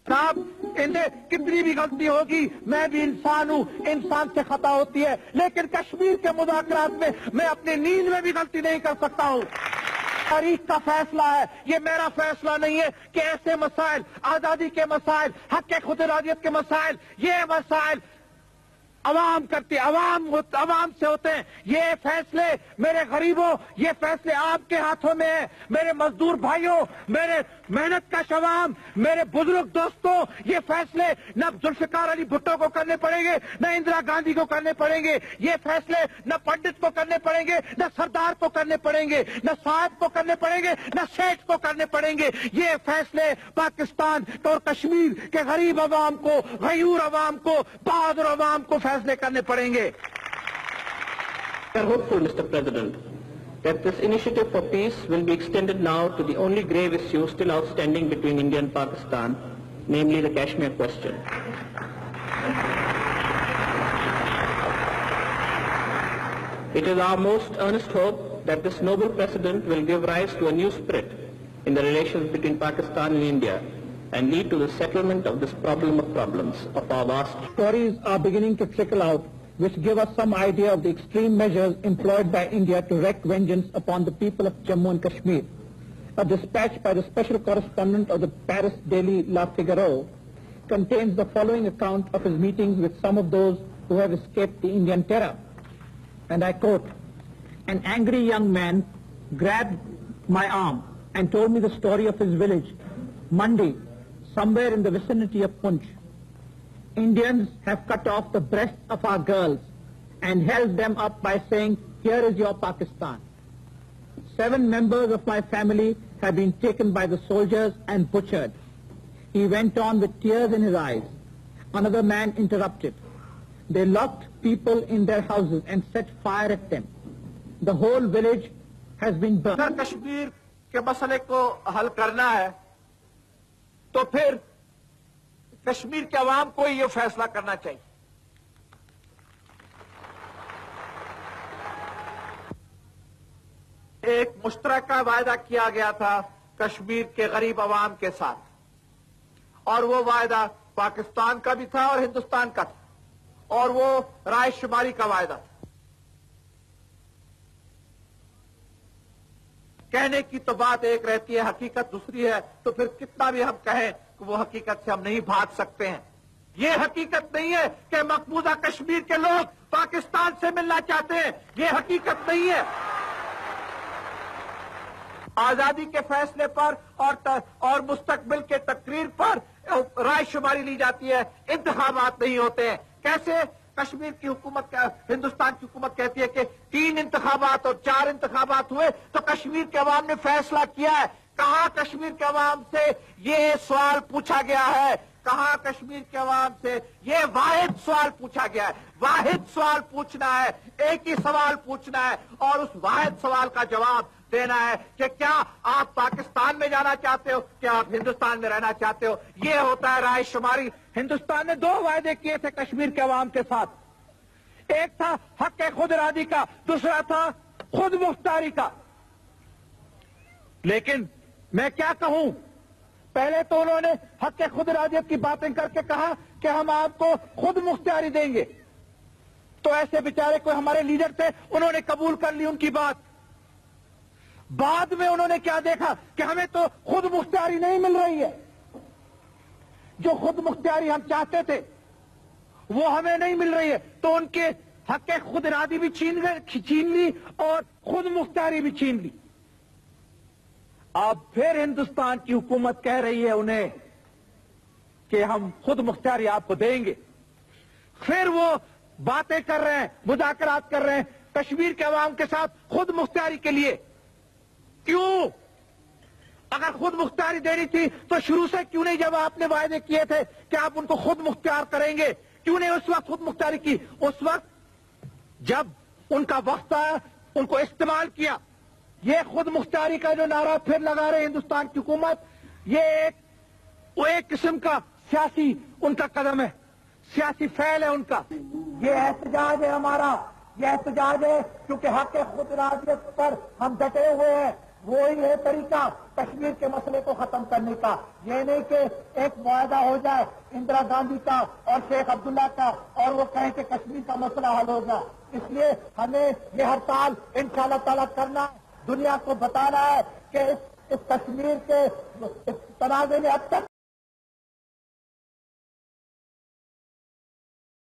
صاحب کتنی بھی غلطی ہوگی، میں بھی انسان ہوں، انسان سے خطا ہوتی ہے، لیکن کشمیر کے مذاکرات میں اپنی نیند میں بھی غلطی نہیں کر سکتا ہوں۔ تاریخ کا فیصلہ ہے، یہ میرا فیصلہ نہیں ہے کہ ایسے مسائل، آزادی کے مسائل، حق خود ارادیت کے مسائل، یہ مسائل عوام کرتی، عوام سے ہوتے ہیں۔ یہ فیصلے میرے غریبوں، یہ فیصلے آپ کے ہاتھوں میں ہیں، میرے مزدور بھائیوں، میرے محنت کش عوام، میرے بزرگ دوستوں، یہ فیصلے نہ ذوالفقار علی بھٹو کو کرنے پڑیں گے، نہ اندرا گاندھی کو کرنے پڑیں گے، یہ فیصلے نہ پنڈت کو کرنے پڑیں گے، نہ سردار کو کرنے پڑیں گے، نہ صاحب کو کرنے پڑیں گے، نہ سیٹھ کو کرنے پڑیں گے۔ یہ فیصلے پاکستان اور کشمیر کے غریب عوام کو، غیور عوام کو، بہادر عوام کو فیصلے کرنے پڑیں گے۔ We are hopeful, Mr. President, that this initiative for peace will be extended now to the only grave issue still outstanding between India and Pakistan, namely the Kashmir question. It is our most earnest hope that this noble precedent will give rise to a new spirit in the relations between Pakistan and India and lead to the settlement of this problem of problems of our vast. Stories are beginning to trickle out which give us some idea of the extreme measures employed by India to wreak vengeance upon the people of Jammu and Kashmir. A dispatch by the special correspondent of the Paris daily La Figaro contains the following account of his meetings with some of those who have escaped the Indian terror. And I quote, "An angry young man grabbed my arm and told me the story of his village, Mandi, somewhere in the vicinity of Punch. Indians have cut off the breasts of our girls and held them up by saying, 'Here is your Pakistan.' 7 members of my family have been taken by the soldiers and butchered." He went on with tears in his eyes. Another man interrupted. "They locked people in their houses and set fire at them. The whole village has been burned." اگر کشمیر کے مسئلے کو حل کرنا ہے تو پھر کشمیر کے عوام کو یہ فیصلہ کرنا چاہیے۔ ایک مشترکہ وعدہ کیا گیا تھا کشمیر کے غریب عوام کے ساتھ، اور وہ وعدہ پاکستان کا بھی تھا اور ہندوستان کا تھا، اور وہ رائے شماری کا وعدہ تھا۔ کہنے کی تو بات ایک رہتی ہے، حقیقت دوسری ہے، تو پھر کتنا بھی ہم کہیں کہ وہ حقیقت سے ہم نہیں بھاگ سکتے ہیں۔ یہ حقیقت نہیں ہے کہ مقبوضہ کشمیر کے لوگ پاکستان سے ملنا چاہتے ہیں، یہ حقیقت نہیں ہے۔ آزادی کے فیصلے پر اور مستقبل کے تقریر پر رائے شماری لی جاتی ہے، انتخابات نہیں ہوتے ہیں۔ کیسے کشمیر کی حکومت، ہندوستان کی حکومت کہتی ہے کہ 3 انتخابات اور 4 انتخابات ہوئے تو کشمیر کے عوام نے فیصلہ کیا ہے۔ کہاں کشمیر کے عوام سے یہ سوال پوچھا گیا ہے؟ کہاں کشمیر کے عوام سے یہ واحد سوال پوچھا گیا ہے؟ واحد سوال پوچھنا ہے، ایک ہی سوال پوچھنا ہے، اور اس واحد سوال کا جواب دینا ہے کہ کیا آپ پاکستان میں جانا چاہتے ہو، کیا آپ ہندوستان میں رہنا چاہتے ہو۔ یہ ہوتا ہے رائے شماری۔ ہندوستان نے 2 وعدے کیے تھے کشمیر کے عوام کے ساتھ، ایک تھا حق خود ارادی کا، دوسرا تھا خود مختاری کا۔ لیکن میں کیا کہوں، پہلے تو انہوں نے حق خود ارادیت کی باتیں کر کے کہا کہ ہم آپ کو خود مختاری دیں گے، تو ایسے بیچارے کوئی ہمارے لیڈر تھے، انہوں نے قبول کر لی ان کی بات۔ بعد میں انہوں نے کیا دیکھا کہ ہمیں تو خود مختاری نہیں مل رہی ہے، جو خود مختاری ہم چاہتے تھے وہ ہمیں نہیں مل رہی ہے، تو ان کے حق خود ارادی بھی چھین لی اور خود مختاری بھی چھین لی۔ اب پھر ہندوستان کی حکومت کہہ رہی ہے انہیں کہ ہم خود مختاری آپ کو دیں گے۔ پھر وہ باتیں کر رہے ہیں، مذاکرات کر رہے ہیں کشمیر کے عوام کے ساتھ خود مختاری کے لیے۔ کیوں؟ اگر خود مختاری دینی تھی تو شروع سے کیوں نہیں، جب آپ نے وعدے کیے تھے کہ آپ ان کو خود مختار کریں گے، کیوں نہیں اس وقت خود مختاری کی؟ اس وقت جب ان کا وقت آیا ان کو استعمال کیا۔ یہ خود مختاری کا جو نعرہ پھر لگا رہے ہندوستان کی حکومت، یہ ایک قسم کا سیاسی ان کا قدم ہے، سیاسی فعل ہے ان کا۔ یہ احتجاج ہے ہمارا، یہ احتجاج ہے کیونکہ حق خود ارادیت پر ہم ڈٹے ہوئے ہیں، وہی ہے طریقہ کشمیر کے مسئلے کو ختم کرنے کا. یہ نہیں کہ ایک معاہدہ ہو جائے اندرا گاندھی کا اور شیخ عبداللہ کا اور وہ کہیں کہ کشمیر کا مسئلہ حل ہوگا. اس لیے ہمیں یہ ہڑتال انشاءاللہ تعالیٰ کرنا ہے, دنیا کو بتانا ہے کہ اس کشمیر کے تنازع نے اب تک